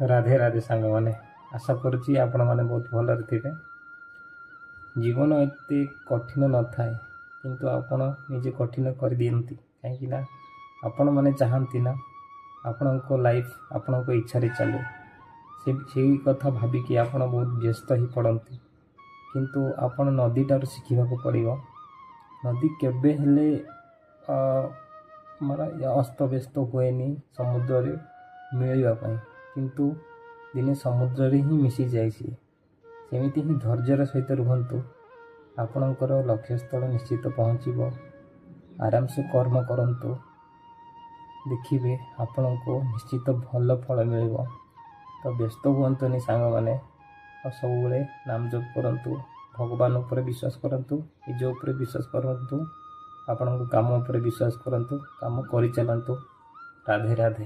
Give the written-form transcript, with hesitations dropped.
राधे राधे सांग मैंने आशा करुँची आपण मैंने बहुत भलरे थे। जीवन एत कठिन न थाए किंतु आपण निजे कठिन कर दियंती कहीं आपण मैंने चाहती ना आपण लाइफ आपण इच्छा चले से कथा भाविकी आपण बहुत व्यस्त ही पड़ती किंतु आपण नदीटार शिखा पड़ो। नदी केबे हेले मारा अस्त व्यस्त हुए समुद्र मिलवाई किंतु दिने समुद्र ही मिसी जाए सेमती ही धैर्यर सहित रुहतु आपणकर लक्ष्यस्थल निश्चित पहुँचब। आराम से कर्म करंतु देखिए आपण को निश्चित भल फल मिल। तो व्यस्त हुंतुनि सांग मैंने सब नाम जप करंतु भगवान उपर विश्वास करंतु निज उपर विश्वास करंतु आपण काम उपर विश्वास करंतु काम करि चलंतु। राधे राधे।